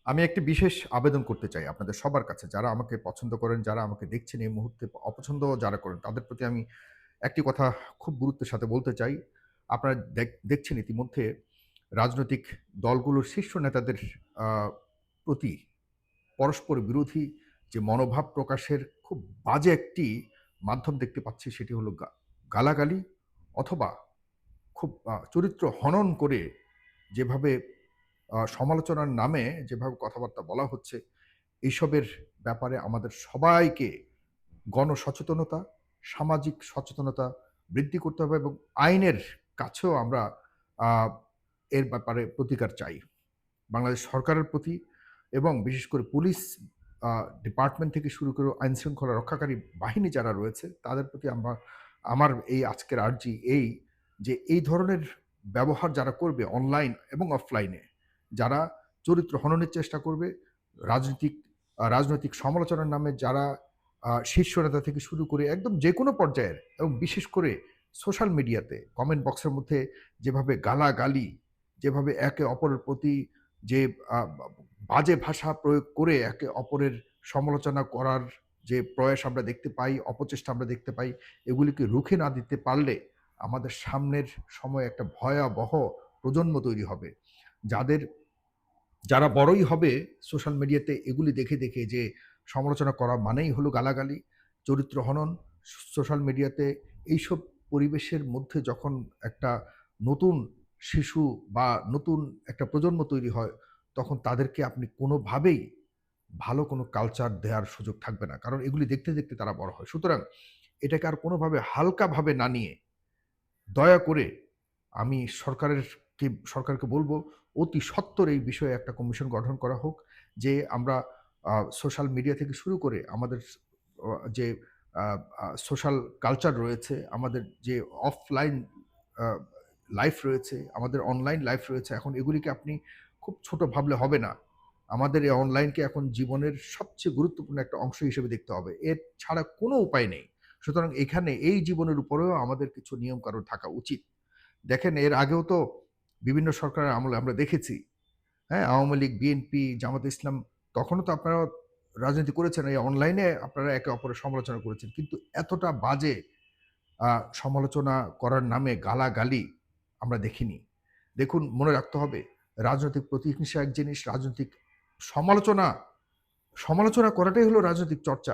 আমি একটি বিশেষ আবেদন করতে চাই আপনাদের সবার কাছে। যারা আমাকে পছন্দ করেন, যারা আমাকে দেখছেন এই মুহূর্তে অপছন্দ যারা করেন, তাদের প্রতি আমি একটি কথা খুব গুরুত্বের সাথে বলতে চাই। আপনারা দেখছেন ইতিমধ্যে রাজনৈতিক দলগুলোর শীর্ষ নেতাদের আ প্রতি পরস্পর বিরোধী যে মনোভাব প্রকাশের খুব বাজে একটি মাধ্যম দেখতে পাচ্ছি, সেটি হলো গালাগালি অথবা খুব চরিত্র হনন করে যেভাবে সমালোচনার নামে যেভাবে কথাবার্তা বলা হচ্ছে, এইসবের ব্যাপারে আমাদের সবাইকে গণসচেতনতা, সামাজিক সচেতনতা বৃদ্ধি করতে হবে এবং আইনের কাছেও আমরা আ এর ব্যাপারে প্রতিকার চাই। বাংলাদেশ সরকারের প্রতি এবং বিশেষ করে পুলিশ আ ডিপার্টমেন্ট থেকে শুরু করে আইনশৃঙ্খলা রক্ষাকারী বাহিনী যারা রয়েছে, তাদের প্রতি আমার এই আজকের আর্জি এই যে, এই ধরনের ব্যবহার যারা করবে অনলাইন এবং অফলাইনে, যারা চরিত্র হননের চেষ্টা করবে, রাজনৈতিক সমালোচনার নামে যারা শীর্ষ নেতা থেকে শুরু করে একদম যেকোনো পর্যায়ের এবং বিশেষ করে সোশ্যাল মিডিয়াতে কমেন্ট বক্সের মধ্যে যেভাবে গালাগালি, যেভাবে একে অপরের প্রতি যে আ বা বাজে ভাষা প্রয়োগ করে একে অপরের সমালোচনা করার যে প্রয়াস আমরা দেখতে পাই, অপচেষ্টা আমরা দেখতে পাই, এগুলিকে রুখে না দিতে পারলে আমাদের সামনের সময়ে একটা ভয়াবহ প্রজন্ম তৈরি হবে। যাদের যারা বড়ই হবে সোশ্যাল মিডিয়াতে এগুলি দেখে যে সমালোচনা করা মানেই হলো গালাগালি, চরিত্র হনন, সোশ্যাল মিডিয়াতে এইসব পরিবেশের মধ্যে যখন একটা নতুন শিশু বা নতুন একটা প্রজন্ম তৈরি হয়, তখন তাদেরকে আপনি কোনোভাবেই ভালো কোনো কালচার দেয়ার সুযোগ থাকবে না। কারণ এগুলি দেখতে তারা বড় হয়। সুতরাং এটাকে আর কোনোভাবে হালকাভাবে না নিয়ে দয়া করে আমি সরকারকে বলব, অতি সত্বর এই বিষয়ে একটা কমিশন গঠন করা হোক। যে আমরা সোশ্যাল মিডিয়া থেকে শুরু করে আমাদের যে আ আ সোশ্যাল কালচার রয়েছে, আমাদের যে অফলাইন আ লাইফ রয়েছে, আমাদের অনলাইন লাইফ রয়েছে, এখন এগুলিকে আপনি খুব ছোট ভাবলে হবে না। আমাদের এই অনলাইনকে এখন জীবনের সবচেয়ে গুরুত্বপূর্ণ একটা অংশ হিসেবে দেখতে হবে। এর ছাড়া কোনো উপায় নেই। সুতরাং এখানে এই জীবনের উপরেও আমাদের কিছু নিয়মকানুন থাকা উচিত। দেখেন এর আগেও তো বিভিন্ন সরকারের আমলে আমরা দেখেছি, হ্যাঁ? আওয়ামী লীগ, বিএনপি, জামাতে ইসলাম তখনও তো আপনারা রাজনীতি করেছেন। এই অনলাইনে আপনারা একে অপরের সমালোচনা করেছেন। কিন্তু এতটা বাজে আ সমালোচনা করার নামে গালাগালি আমরা দেখিনি। দেখুন মনে রাখতে হবে রাজনৈতিক প্রতিহিংসা এক জিনিস, রাজনৈতিক সমালোচনা সমালোচনা করাটাই হলো রাজনৈতিক চর্চা।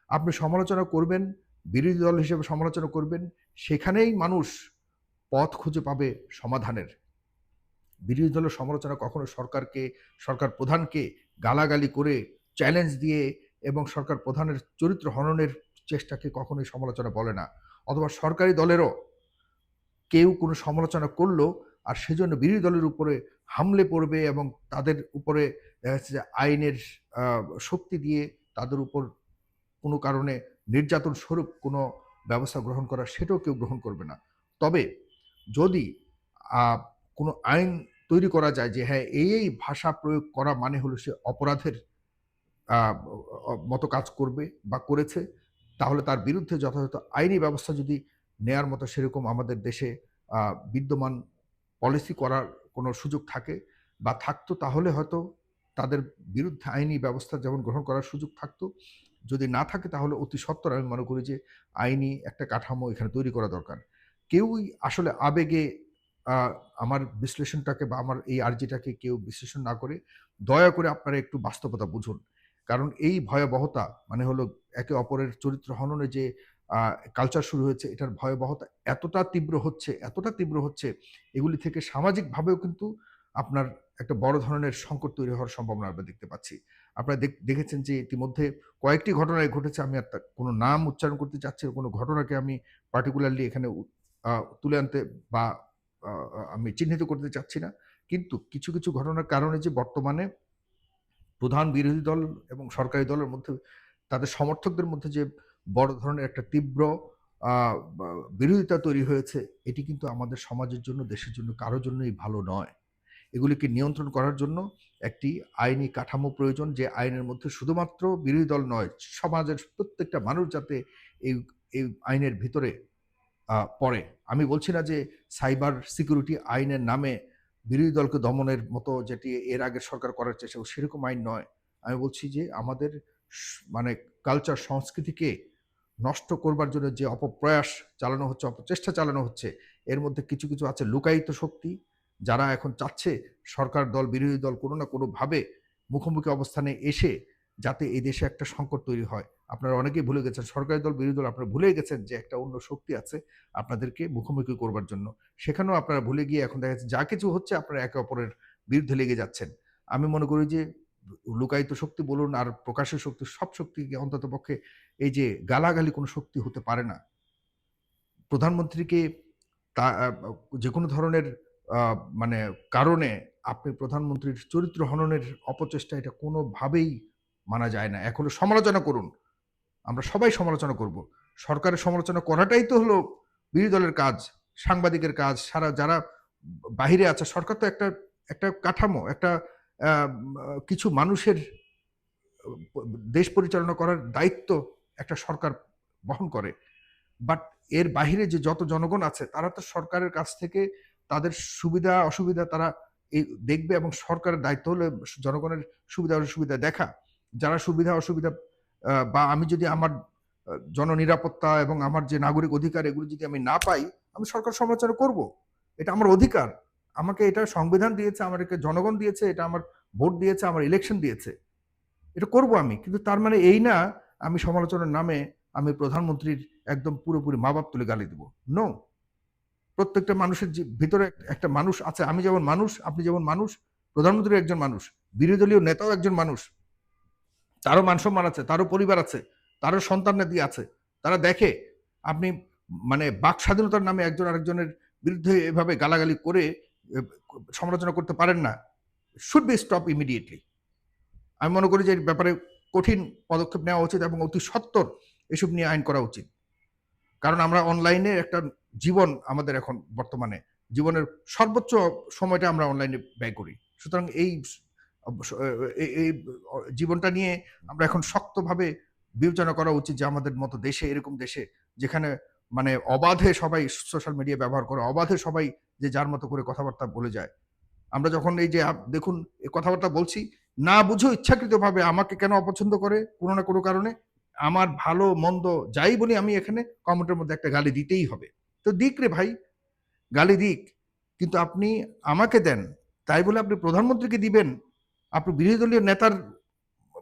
আপনি সমালোচনা করবেন, বিরোধী দল হিসেবে সমালোচনা করবেন, সেখানেই মানুষ পথ খুঁজে পাবে সমাধানের। বিরোধী দলের সমালোচনা কখনো সরকার প্রধানকে গালাগালি করে, চ্যালেঞ্জ দিয়ে এবং সরকার প্রধানের চরিত্র হননের চেষ্টাকে কখনোই সমালোচনা বলে না। অথবা সরকারি দলেরও কেউ কোনো সমালোচনা করলো আর সেজন্য বিরোধী দলের উপরে হামলে পড়বে এবং তাদের উপরে দেখা যাচ্ছে যে আইনের আ শক্তি দিয়ে তাদের উপর কোনো কারণে নির্যাতন স্বরূপ কোনো ব্যবস্থা গ্রহণ করা, সেটাও কেউ গ্রহণ করবে না। তবে যদি আ কোনো আইন তৈরি করা যায় যে হ্যাঁ, এই ভাষা প্রয়োগ করা মানে হলো সে অপরাধের আ মতো কাজ করবে বা করেছে, তাহলে তার বিরুদ্ধে যথাযথ আইনি ব্যবস্থা যদি নেয়ার মতো সেরকম আমাদের দেশে আ বিদ্যমান পলিসি করার কোনো সুযোগ থাকে বা থাকতো, তাহলে হয়তো তাদের বিরুদ্ধে আইনি ব্যবস্থা যেমন গ্রহণ করার সুযোগ থাকতো। যদি না থাকে তাহলে অতি সত্বর আমি মনে করি যে আইনি একটা কাঠামো এখানে তৈরি করা দরকার। কেউই আসলে আবেগে আ আমার বিশ্লেষণটাকে বা আমার এই আর্জিটাকে কেউ বিশ্লেষণ না করে দয়া করে আপনারা একটু বাস্তবতা বুঝুন। কারণ এই ভয়াবহতা মানে হলো একে অপরের চরিত্র হননে যে আ কালচার শুরু হয়েছে, এটার ভয়াবহতা এতটা তীব্র হচ্ছে, এগুলি থেকে সামাজিকভাবেও কিন্তু আপনার একটা বড় ধরনের সংকট তৈরি হওয়ার সম্ভাবনা আমরা দেখতে পাচ্ছি। আপনারা দেখেছেন যে ইতিমধ্যে কয়েকটি ঘটনাই ঘটেছে। আমি আর কোনো নাম উচ্চারণ করতে চাচ্ছি না, কোনো ঘটনাকে আমি পার্টিকুলারলি এখানে আ তুলে আনতে বা আ আমি চিহ্নিত করতে চাচ্ছি না। কিন্তু কিছু ঘটনার কারণে যে বর্তমানে প্রধান বিরোধী দল এবং সরকারি দলের মধ্যে তাদের সমর্থকদের মধ্যে যে বড় ধরনের একটা তীব্র আ বা বিরোধিতা তৈরি হয়েছে, এটি কিন্তু আমাদের সমাজের জন্য, দেশের জন্য কারো জন্যই ভালো নয়। এগুলিকে নিয়ন্ত্রণ করার জন্য একটি আইনি কাঠামো প্রয়োজন, যে আইনের মধ্যে শুধুমাত্র বিরোধী দল নয়, সমাজের প্রত্যেকটা মানুষ যাতে এই এই আইনের ভিতরে পড়ে। আমি বলছি না যে সাইবার সিকিউরিটি আইনের নামে বিরোধী দলকে দমনের মতো যেটি এর আগের সরকার করার চেষ্টা সেরকম আইন নয়। আমি বলছি যে আমাদের মানে কালচার সংস্কৃতিকে নষ্ট করবার জন্য যে অপপ্রয়াস চালানো হচ্ছে, অপচেষ্টা চালানো হচ্ছে, এর মধ্যে কিছু, কিছু আছে লুকায়িত শক্তি, যারা এখন চাচ্ছে সরকার দল, বিরোধী দল কোনো না কোনোভাবে মুখোমুখি অবস্থানে এসে যাতে এই দেশে একটা সংকট তৈরি হয়। আপনারা অনেকেই ভুলে গেছেন, সরকারি দল, বিরোধী দল আপনারা ভুলেই গেছেন যে একটা অন্য শক্তি আছে আপনাদেরকে মুখোমুখি করবার জন্য। সেখানেও আপনারা ভুলে গিয়ে এখন দেখা যাচ্ছে যা কিছু হচ্ছে আপনারা একে অপরের বিরুদ্ধে লেগে যাচ্ছেন। আমি মনে করি যে লুকায়িত শক্তি বলুন আর প্রকাশ্য শক্তি, সব শক্তিকে অন্ততপক্ষে এই যে গালাগালি কোনো শক্তি হতে পারে না। প্রধানমন্ত্রীকে তা যেকোনো ধরনের আ মানে কারণে আপনি প্রধানমন্ত্রীর চরিত্র হননের অপচেষ্টা এটা কোনোভাবেই মানা যায় না। এখন সমালোচনা করুন। আমরা সবাই সমালোচনা করব। সরকারের সমালোচনা করাটাই তো হলো বিরোধী দলের কাজ, সাংবাদিকের কাজ, যারা বাহিরে আছে। সরকার তো একটা কাঠামো, একটা কিছু মানুষের দেশ পরিচালনা করার দায়িত্ব একটা সরকার বহন করে। বাট এর বাহিরে যে যত জনগণ আছে তারা তো সরকারের কাছ থেকে তাদের সুবিধা অসুবিধা তারা দেখবে এবং সরকারের দায়িত্ব হলো জনগণের সুবিধা অসুবিধা দেখা। যারা সুবিধা অসুবিধা বা আমি যদি আমার জননিরাপত্তা এবং আমার যে নাগরিক অধিকার এগুলো যদি আমি না পাই, আমি সরকার সমালোচনা করব। এটা আমার অধিকার। আমাকে এটা সংবিধান দিয়েছে, আমাকে জনগণ দিয়েছে, এটা আমার ভোট দিয়েছে, আমার ইলেকশন দিয়েছে। এটা করব আমি। কিন্তু তার মানে এই না আমি সমালোচনার নামে আমি প্রধানমন্ত্রীর একদম পুরোপুরি মা-বাপ তুলে গালি দিব। নো। প্রত্যেকটা মানুষের যে ভিতরে একটা মানুষ আছে। আমি যেমন মানুষ, আপনি যেমন মানুষ, প্রধানমন্ত্রী একজন মানুষ, বিরোধী দলীয় নেতাও একজন মানুষ। তারও মান-সম্মান আছে, তারও পরিবার আছে, তারও সন্তানাদি আছে। তারা দেখে আপনি মানে বাক স্বাধীনতার নামে একজন আরেকজনের বিরুদ্ধে এভাবে গালাগালি করে এ সমালোচনা করতে পারেন না। Should be stop immediately. আমি মনে করি যে এর ব্যাপারে কঠিন পদক্ষেপ নেওয়া উচিত এবং অতি সত্বর এসব নিয়ে আইন করা উচিত। কারণ আমরা অনলাইনে একটা জীবন আমাদের এখন বর্তমানে জীবনের সর্বোচ্চ সময়টা আমরা অনলাইনে ব্যয় করি। সুতরাং এই জীবনটা নিয়ে আমরা এখন শক্তভাবে বিবেচনা করা উচিত যে আমাদের মতো দেশে এরকম দেশে যেখানে মানে অবাধে সবাই সোশ্যাল মিডিয়া ব্যবহার করে, অবাধে সবাই যে যার মতো করে কথাবার্তা বলে যায়। আমরা যখন এই যে দেখুন এই কথাবার্তা বলছি, না বুঝেও ইচ্ছাকৃতভাবে আমাকে কেন অপছন্দ করে কোনো না কোনো কারণে, আমার ভালো মন্দ যাই বলি আমি এখানে কমেন্টের মধ্যে একটা গালি দিতেই হবে। তো দিক রে ভাই, গালি দিক। কিন্তু আপনি আমাকে দেন। তাই বলে আপনি প্রধানমন্ত্রীকে দিবেন। আপনি বিরোধী দলীয় নেতার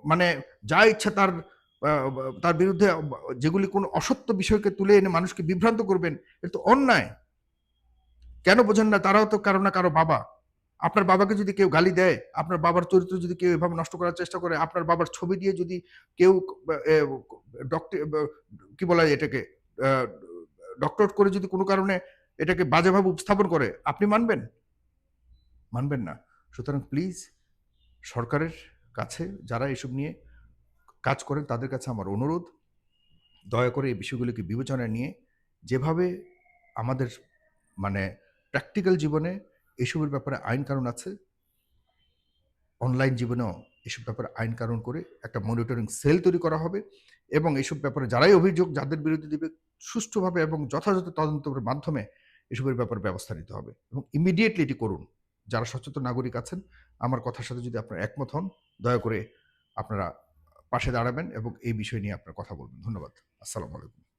মানে যা ইচ্ছা আ তার বিরুদ্ধে যেগুলি কোনো অসত্য বিষয়কে তুলে এনে মানুষকে বিভ্রান্ত করবেন, এটা তো অন্যায়। কেন বোঝেন না? তারাও তো কারো না কারো বাবা। আপনার বাবাকে যদি কেউ গালি দেয়, আপনার বাবার চরিত্র যদি কেউ এভাবে নষ্ট করার চেষ্টা করে, আপনার বাবার ছবি দিয়ে যদি কেউ এ ডক্টে ব কি বলা যায় এটাকে? আ ডক্টরেট করে যদি কোনো কারণে এটাকে বাজেভাবে উপস্থাপন করে, আপনি মানবেন? মানবেন না। সুতরাং প্লিজ সরকারের কাছে যারা এসব নিয়ে কাজ করেন তাদের কাছে আমার অনুরোধ, দয়া করে এই বিষয়গুলোকে বিবেচনায় নিয়ে যেভাবে আমাদের মানে প্র্যাকটিক্যাল জীবনে এসবের ব্যাপারে আইন কানুন আছে, অনলাইন জীবনেও এসব ব্যাপারে আইন কানুন করে একটা মনিটরিং সেল তৈরি করা হবে এবং এসব ব্যাপারে যারাই অভিযোগ যাদের বিরুদ্ধে দিবে সুষ্ঠুভাবে এবং যথাযথ তদন্তের মাধ্যমে এসবের ব্যাপারে ব্যবস্থা নিতে হবে এবং ইমিডিয়েটলি এটি করুন। যারা সচেতন নাগরিক আছেন আমার কথার সাথে যদি আপনারা একমত হন, দয়া করে আপনারা পাশে দাঁড়াবেন এবং এই বিষয় নিয়ে আপনারা কথা বলবেন। ধন্যবাদ। আসসালামু আলাইকুম।